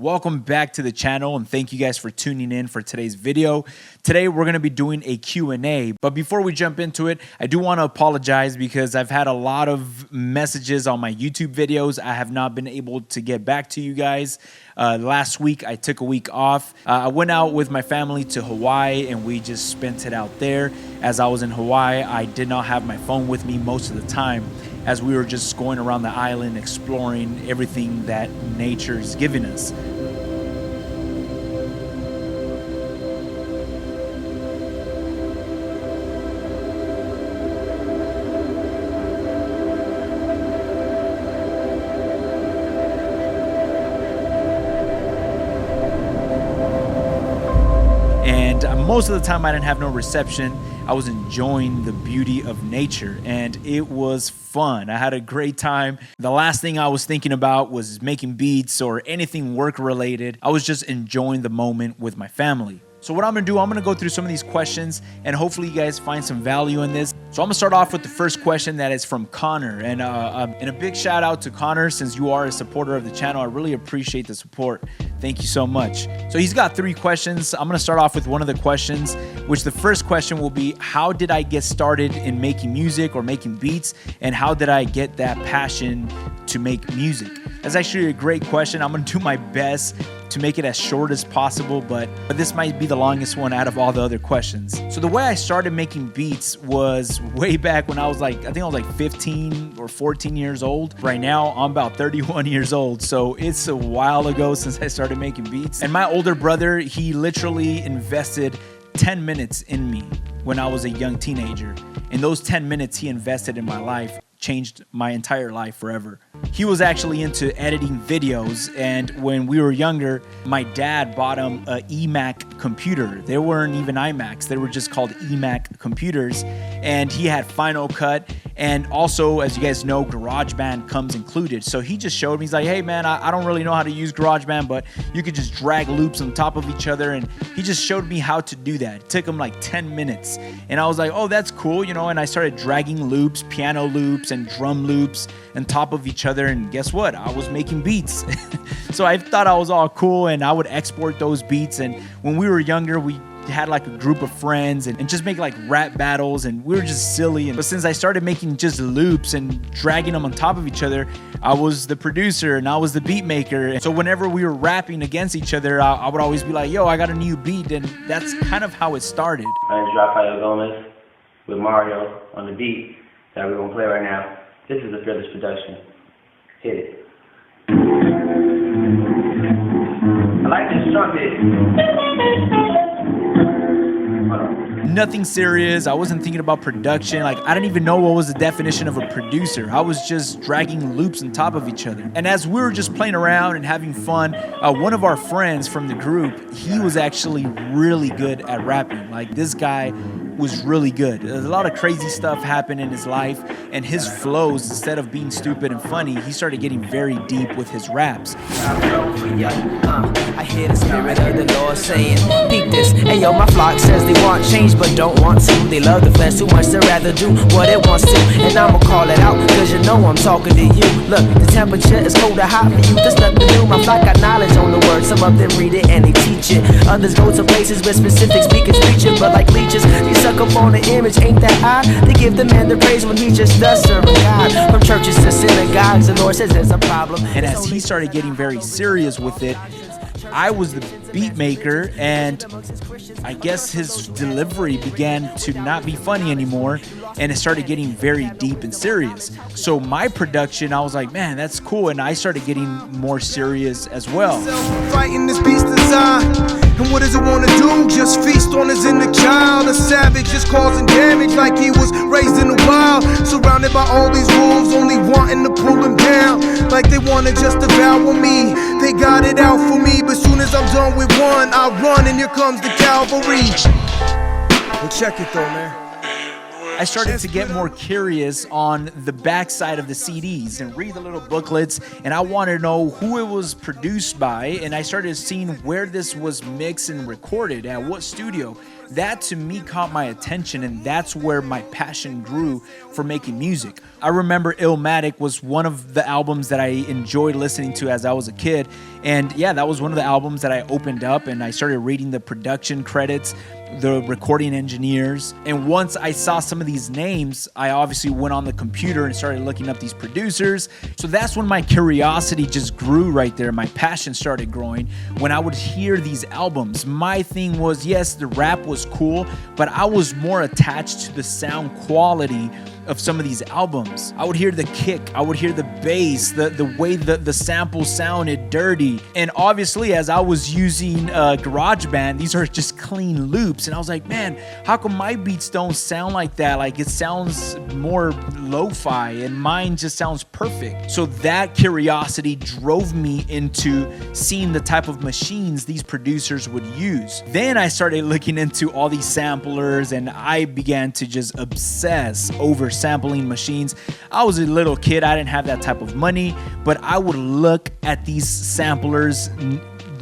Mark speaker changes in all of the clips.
Speaker 1: Welcome back to the channel, and thank you guys for tuning in for today's video. Today we're going to be doing a Q&A, but before we jump into it, I do want to apologize because I've had a lot of messages on my YouTube videos. I have not been able to get back to you guys. Last week I took a week off. I went out with my family to Hawaii and we just spent it out there. As I was in Hawaii, I did not have my phone with me most of the time, as we were just going around the island exploring everything that nature is giving us. Most of the time I didn't have no reception. I was enjoying the beauty of nature and it was fun. I had a great time. The last thing I was thinking about was making beats or anything work related. I was just enjoying the moment with my family. So what I'm gonna do, I'm gonna go through some of these questions and hopefully you guys find some value in this. So I'm gonna start off with the first question that is from Connor. And a big shout out to Connor, since you are a supporter of the channel. I really appreciate the support. Thank you so much. So he's got 3 questions. I'm gonna start off with one of the questions, which the first question will be, how did I get started in making music or making beats? And how did I get that passion to make music? That's actually a great question. I'm gonna do my best to make it as short as possible, but this might be the longest one out of all the other questions. So the way I started making beats was way back when I was like, I think I was like 15 or 14 years old. Right now, I'm about 31 years old. So it's a while ago since I started making beats. And my older brother, he literally invested 10 minutes in me when I was a young teenager. And those 10 minutes he invested in my life changed my entire life forever. He was actually into editing videos, and when we were younger, my dad bought him an eMac computer. They weren't even iMacs, they were just called eMac computers, and he had Final Cut, and also, as you guys know, GarageBand comes included. So he just showed me, he's like, hey man, I don't really know how to use GarageBand, but you could just drag loops on top of each other, and he just showed me how to do that. It took him like 10 minutes, and I was like, oh, that's cool, you know, and I started dragging loops, piano loops, and drum loops on top of each other, and guess what? I was making beats. So I thought I was all cool, and I would export those beats. And when we were younger, we had like a group of friends and just make like rap battles, and we were just silly. But since I started making just loops and dragging them on top of each other, I was the producer and I was the beat maker. And so whenever we were rapping against each other, I would always be like, yo, I got a new beat. And that's kind of how it started.
Speaker 2: My name is Rafael Gomez with Mario on the beat that we're gonna play right now. This is the Fearless production. Hit it. I like this drum bit.
Speaker 1: Nothing serious. I wasn't thinking about production. Like, I didn't even know what was the definition of a producer. I was just dragging loops on top of each other. And as we were just playing around and having fun, one of our friends from the group, he was actually really good at rapping. Like, this guy was really good. There's a lot of crazy stuff happened in his life, and his flows, instead of being stupid and funny, he started getting very deep with his raps.
Speaker 3: I hear the spirit of the Lord saying, peep this. Hey yo, my flock says they want change but don't want to. They love the flesh too much, they'd rather do what it wants to. And I'ma call it out, cause you know I'm talking to you. Look, the temperature is cold or hot for you, there's nothing new. My flock got knowledge on the word, some of them read it and they teach it. Others go to places where specific speakers preach it, but like leeches, they suck up on the image, ain't that odd? They give the man the praise when he just does serve a God. From churches to synagogues, the Lord says there's a problem.
Speaker 1: And as he started getting very serious with it, I was the beat maker, and I guess his delivery began to not be funny anymore, and it started getting very deep and serious. So my production, I was like, man, that's cool, and I started getting more serious as well.
Speaker 4: Fighting this beast design, and what does it want to do? Just feast on his inner child, a savage, just causing damage like he was raised in the wild. Surrounded by all these wolves, only wanting to pull him down, like they want to just devour me. They got it out for me, but soon as I'm done with one, I run, and here comes the cavalry. Well, check it though, man.
Speaker 1: I started to get more curious on the backside of the CDs and read the little booklets, and I wanted to know who it was produced by, and I started seeing where this was mixed and recorded, at what studio. That to me caught my attention, and that's where my passion grew for making music. I remember Illmatic was one of the albums that I enjoyed listening to as I was a kid. And yeah, that was one of the albums that I opened up and I started reading the production credits, the recording engineers. And once I saw some of these names, I obviously went on the computer and started looking up these producers. So that's when my curiosity just grew right there. My passion started growing when I would hear these albums. My thing was, yes, the rap was cool, but I was more attached to the sound quality of some of these albums. I would hear the kick, I would hear the bass, the way the sample sounded dirty. And obviously, as I was using GarageBand, these are just clean loops. And I was like, man, how come my beats don't sound like that? Like, it sounds more lo-fi and mine just sounds perfect. So that curiosity drove me into seeing the type of machines these producers would use. Then I started looking into all these samplers and I began to just obsess over sampling machines. I was a little kid, I didn't have that type of money, but I would look at these samplers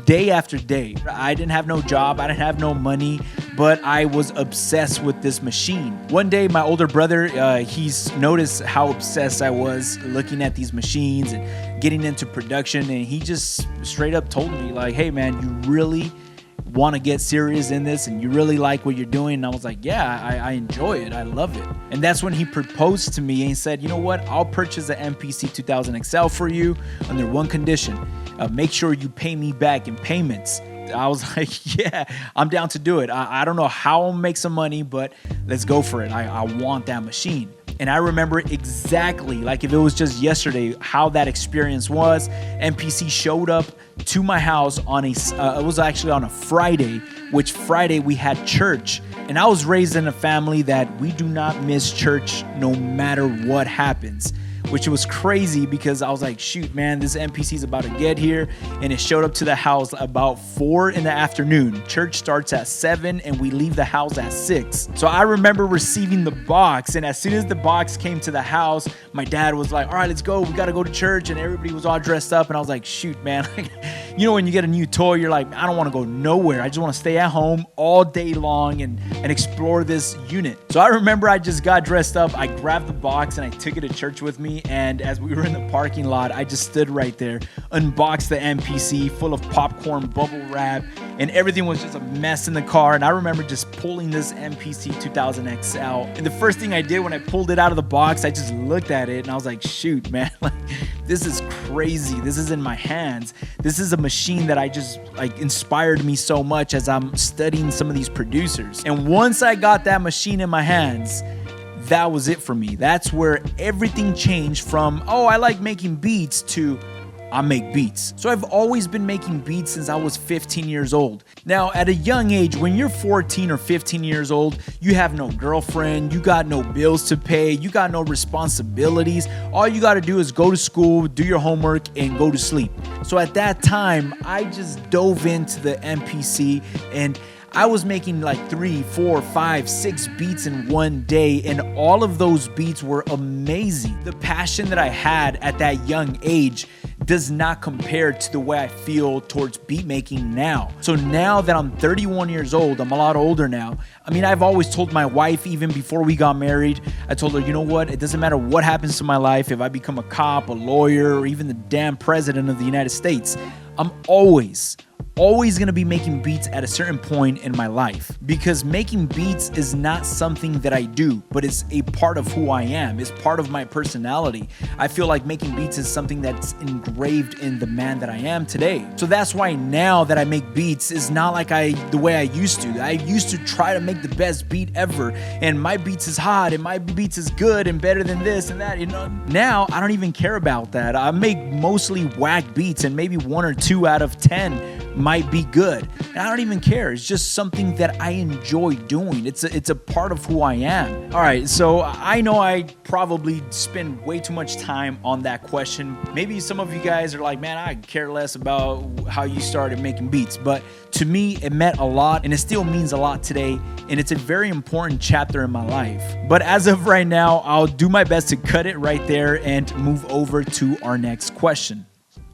Speaker 1: day after day. I didn't have no job, I didn't have no money, but I was obsessed with this machine. One day, my older brother, he's noticed how obsessed I was looking at these machines and getting into production, and he just straight up told me, like, hey man, you really want to get serious in this and you really like what you're doing? And I was like, yeah, I enjoy it, I love it. And that's when he proposed to me and he said, you know what, I'll purchase an MPC 2000 XL for you under one condition. Make sure you pay me back in payments. I was like, yeah, I'm down to do it. I don't know how I'll make some money, but let's go for it. I want that machine. And I remember exactly, like if it was just yesterday, how that experience was. MPC showed up to my house on it was actually on a Friday, which Friday we had church. And I was raised in a family that we do not miss church no matter what happens, which was crazy because I was like, shoot, man, this MPC is about to get here. And it showed up to the house about 4 in the afternoon. Church starts at 7 and we leave the house at 6. So I remember receiving the box. And as soon as the box came to the house, my dad was like, all right, let's go. We got to go to church. And everybody was all dressed up. And I was like, shoot, man, you know, when you get a new toy, you're like, I don't want to go nowhere. I just want to stay at home all day long and explore this unit. So I remember I just got dressed up. I grabbed the box and I took it to church with me. And as we were in the parking lot, I just stood right there, unboxed the MPC full of popcorn, bubble wrap, and everything was just a mess in the car. And I remember just pulling this MPC 2000 XL. And the first thing I did when I pulled it out of the box, I just looked at it and I was like, shoot, man, like, this is crazy. This is in my hands. This is a machine that I just inspired me so much as I'm studying some of these producers. And once I got that machine in my hands, that was it for me. That's where everything changed from, oh, I like making beats to I make beats. So I've always been making beats since I was 15 years old. Now, at a young age, when you're 14 or 15 years old, you have no girlfriend, you got no bills to pay, you got no responsibilities. All you got to do is go to school, do your homework, and go to sleep. So at that time, I just dove into the MPC and I was making like 3, 4, 5, 6 beats in one day, and all of those beats were amazing. The passion that I had at that young age does not compare to the way I feel towards beat making now. So now that I'm 31 years old, I'm a lot older now. I mean, I've always told my wife, even before we got married, I told her, you know what? It doesn't matter what happens to my life. If I become a cop, a lawyer, or even the damn president of the United States, I'm always going to be making beats at a certain point in my life, because making beats is not something that I do, but it's a part of who I am. It's part of my personality. I feel like making beats is something that's engraved in the man that I am today. So that's why now that I make beats is not like the way I used to. I used to try to make the best beat ever, and my beats is hot, and my beats is good and better than this and that. You know, now I don't even care about that. I make mostly whack beats, and maybe 1 or 2 out of 10 might be good. And I don't even care. It's just something that I enjoy doing. It's a part of who I am. All right, so I know I probably spend way too much time on that question. Maybe some of you guys are like, man, I care less about how you started making beats. But to me, it meant a lot, and it still means a lot today. And it's a very important chapter in my life. But as of right now, I'll do my best to cut it right there and move over to our next question.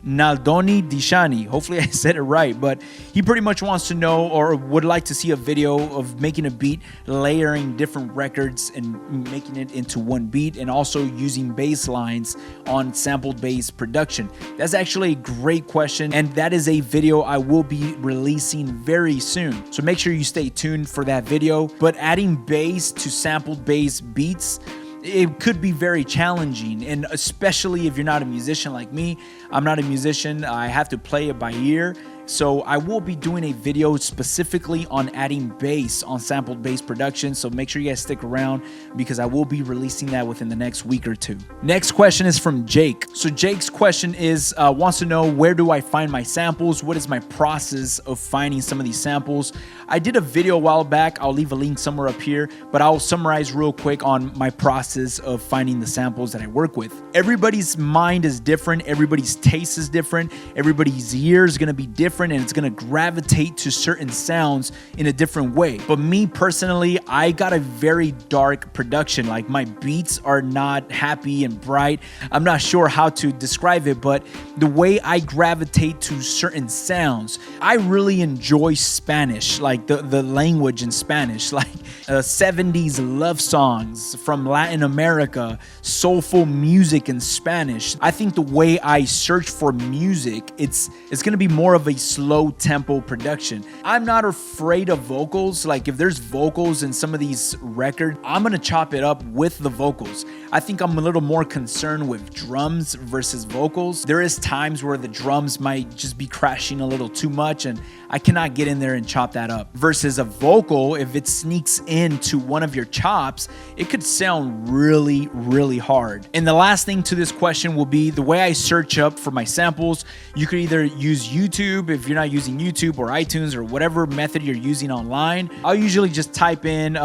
Speaker 1: Naldoni Dishani. Hopefully I said it right, but he pretty much wants to know or would like to see a video of making a beat, layering different records and making it into one beat, and also using bass lines on sampled bass production. That's actually a great question, and that is a video I will be releasing very soon. So make sure you stay tuned for that video. But adding bass to sampled bass beats, it could be very challenging, and especially if you're not a musician like me. I'm not a musician. I have to play it by ear. So I will be doing a video specifically on adding bass on sampled bass production. So make sure you guys stick around because I will be releasing that within the next week or two. Next question is from Jake. So Jake's question is, wants to know, where do I find my samples? What is my process of finding some of these samples? I did a video a while back. I'll leave a link somewhere up here, but I'll summarize real quick on my process of finding the samples that I work with. Everybody's mind is different. Everybody's taste is different. Everybody's ear is going to be different, and it's going to gravitate to certain sounds in a different way. But me personally, I got a very dark production. Like, my beats are not happy and bright. I'm not sure how to describe it, but the way I gravitate to certain sounds, I really enjoy Spanish, like the language in Spanish, like 70s love songs from Latin America, soulful music in Spanish. I think the way I search for music, it's going to be more of a slow tempo production. I'm not afraid of vocals. Like, if there's vocals in some of these records, I'm going to chop it up with the vocals. I think I'm a little more concerned with drums versus vocals. There is times where the drums might just be crashing a little too much, and I cannot get in there and chop that up. Versus a vocal, if it sneaks into one of your chops, it could sound really, really hard. And the last thing to this question will be the way I search up for my samples. You could either use YouTube if you're not using YouTube, or iTunes, or whatever method you're using online. I'll usually just type in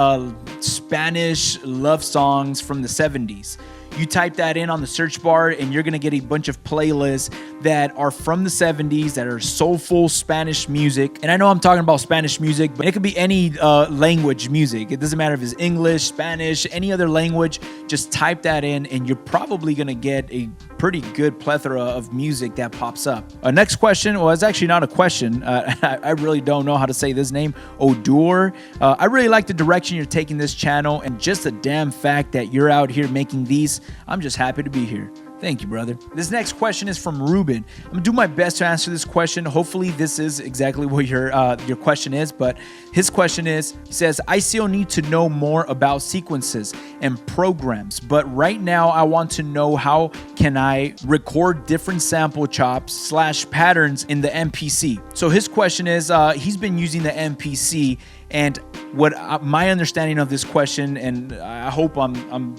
Speaker 1: Spanish love songs from the 70s. You type that in on the search bar, and you're going to get a bunch of playlists that are from the 70s, that are soulful Spanish music. And I know I'm talking about Spanish music, but it could be any language music. It doesn't matter if it's English, Spanish, any other language. Just type that in, and you're probably going to get a pretty good plethora of music that pops up. Next question, well, it's actually not a question. I really don't know how to say this name. Odur. I really like the direction you're taking this channel, and just the damn fact that you're out here making these, I'm just happy to be here. Thank you, brother. This next question is from Ruben. I'm gonna do my best to answer this question. Hopefully this is exactly what your question is, but his question is, he says, I still need to know more about sequences and programs, but right now I want to know how can I record different sample chops / patterns in the MPC. So his question is, he's been using the MPC, and what my understanding of this question, and I hope I'm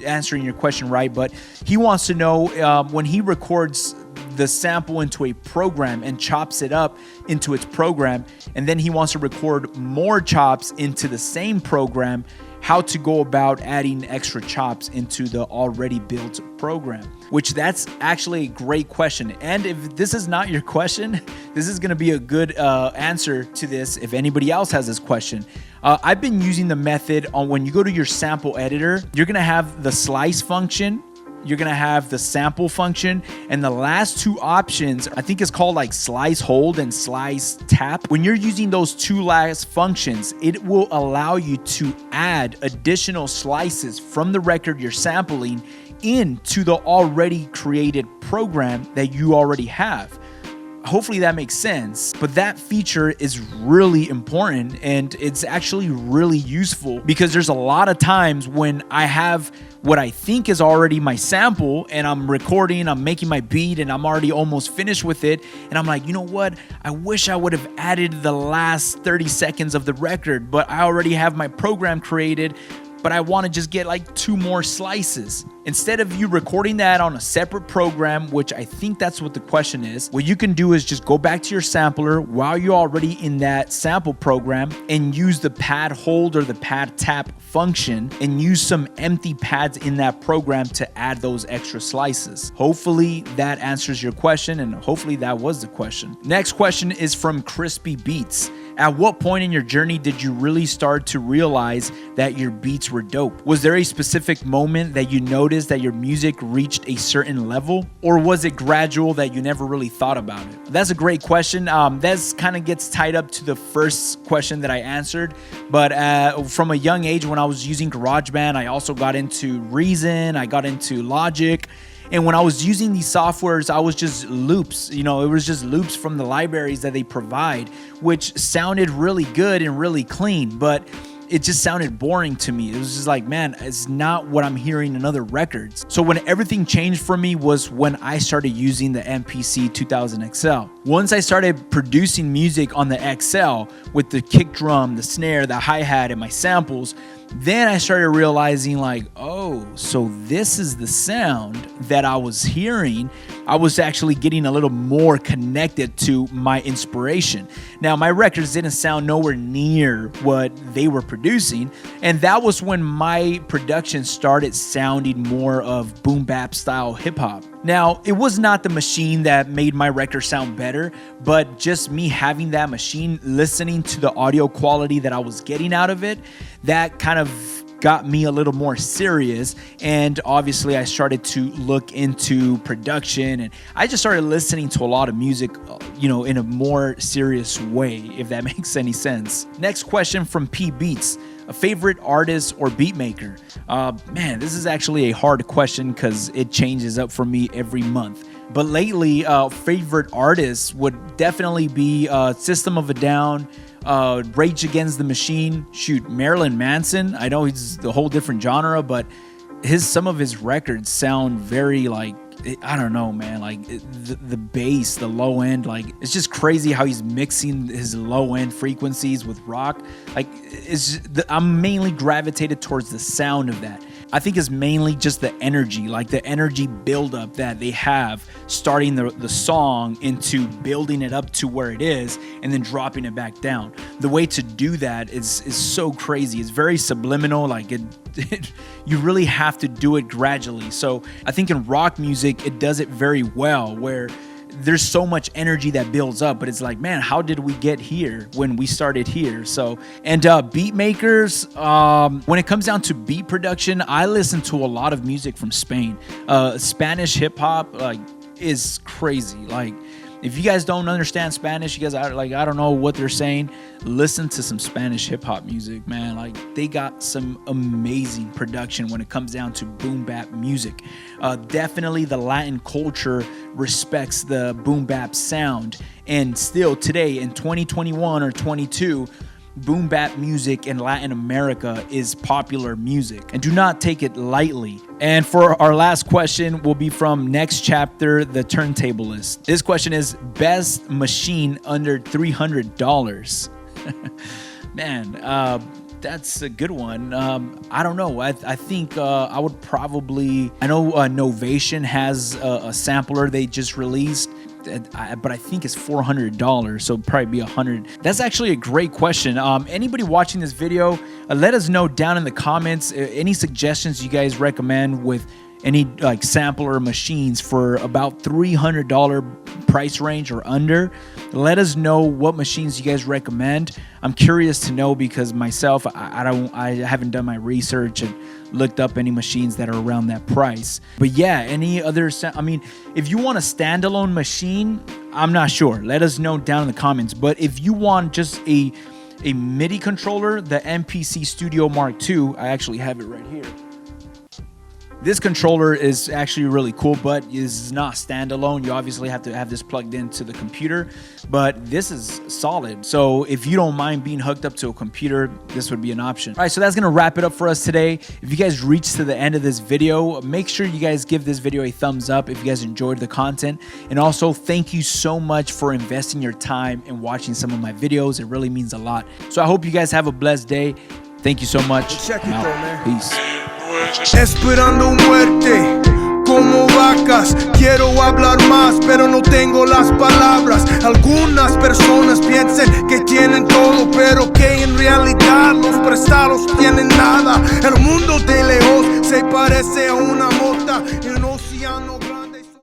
Speaker 1: answering your question right, but he wants to know when he records the sample into a program and chops it up into its program, and then he wants to record more chops into the same program, how to go about adding extra chops into the already built program. Which, that's actually a great question. And if this is not your question, this is going to be a good answer to this if anybody else has this question. I've been using the method on when you go to your sample editor, you're going to have the slice function, you're going to have the sample function, and the last two options, I think it's called like slice hold and slice tap. When you're using those two last functions, it will allow you to add additional slices from the record you're sampling into the already created program that you already have. Hopefully that makes sense, but that feature is really important, and it's actually really useful because there's a lot of times when I have what I think is already my sample, and I'm recording, I'm making my beat, and I'm already almost finished with it, and I'm like, you know what? I wish I would have added the last 30 seconds of the record, but I already have my program created, but I want to just get like 2 more slices. Instead of you recording that on a separate program, which I think that's what the question is, what you can do is just go back to your sampler while you're already in that sample program and use the pad hold or the pad tap function and use some empty pads in that program to add those extra slices. Hopefully that answers your question, and hopefully that was the question. Next question is from Crispy Beats. At what point in your journey did you really start to realize that your beats were dope? Was there a specific moment that you noticed that your music reached a certain level? Or was it gradual that you never really thought about it? That's a great question. That kind of gets tied up to the first question that I answered. But from a young age, when I was using GarageBand, I also got into Reason, I got into Logic. And when I was using these softwares, I was just loops. It was just loops from the libraries that they provide, which sounded really good and really clean, but it just sounded boring to me. It was just like, man, it's not what I'm hearing in other records. So when everything changed for me was when I started using the MPC 2000 XL. Once I started producing music on the XL with the kick drum, the snare, the hi-hat, and my samples, then I started realizing like, oh, so this is the sound that I was hearing. I was actually getting a little more connected to my inspiration. Now, my records didn't sound nowhere near what they were producing, and that was when my production started sounding more of boom bap style hip hop. Now, it was not the machine that made my record sound better, but just me having that machine, listening to the audio quality that I was getting out of it, that kind of got me a little more serious. And obviously I started to look into production, and I just started listening to a lot of music, in a more serious way, if that makes any sense. Next question from P Beats. A favorite artist or beatmaker? Man, this is actually a hard question because it changes up for me every month. But lately, favorite artists would definitely be System of a Down, Rage Against the Machine, Marilyn Manson. I know he's a whole different genre, but some of his records sound very I don't know, man, the bass, the low end, it's just crazy how he's mixing his low end frequencies with rock. I'm mainly gravitated towards the sound of that. I think it's mainly just the energy, the energy buildup that they have starting the song into building it up to where it is and then dropping it back down. The way to do that is so crazy. It's very subliminal. You really have to do it gradually. So I think in rock music, it does it very well, where there's so much energy that builds up, but it's like, man, how did we get here when we started here? So, and beat makers, when it comes down to beat production, I listen to a lot of music from Spain. Spanish hip hop, is crazy. If you guys don't understand Spanish, you guys are I don't know what they're saying. Listen to some Spanish hip hop music, man. They got some amazing production when it comes down to boom bap music. Definitely the Latin culture respects the boom bap sound. And still today in 2021 or 22, boom bap music in Latin America is popular music, and do not take it lightly. And for our last question will be from Next Chapter, the Turntablist. This question is best machine under $300. Man, that's a good one. I don't know. I think I would probably, I know Novation has a sampler they just released, but I think it's $400, so it'd probably be $100. That's actually a great question. Anybody watching this video, let us know down in the comments any suggestions you guys recommend with any sampler machines for about $300 price range or under. Let us know what machines you guys recommend. I'm curious to know because myself, I haven't done my research and looked up any machines that are around that price. But yeah, any other, if you want a standalone machine, I'm not sure. Let us know down in the comments. But if you want just a MIDI controller, the MPC Studio Mark II, I actually have it right here. This controller is actually really cool, but is not standalone. You obviously have to have this plugged into the computer, but this is solid. So if you don't mind being hooked up to a computer, this would be an option. All right, so that's gonna wrap it up for us today. If you guys reached to the end of this video, make sure you guys give this video a thumbs up if you guys enjoyed the content. And also, thank you so much for investing your time and watching some of my videos. It really means a lot. So I hope you guys have a blessed day. Thank you so much.
Speaker 4: Check it
Speaker 1: I'm out.
Speaker 4: though, man.
Speaker 1: Peace.
Speaker 4: Esperando muerte como vacas, quiero hablar más pero no tengo las palabras. Algunas personas piensan que tienen todo, pero que en realidad los prestados tienen nada. El mundo de lejos se parece a un amor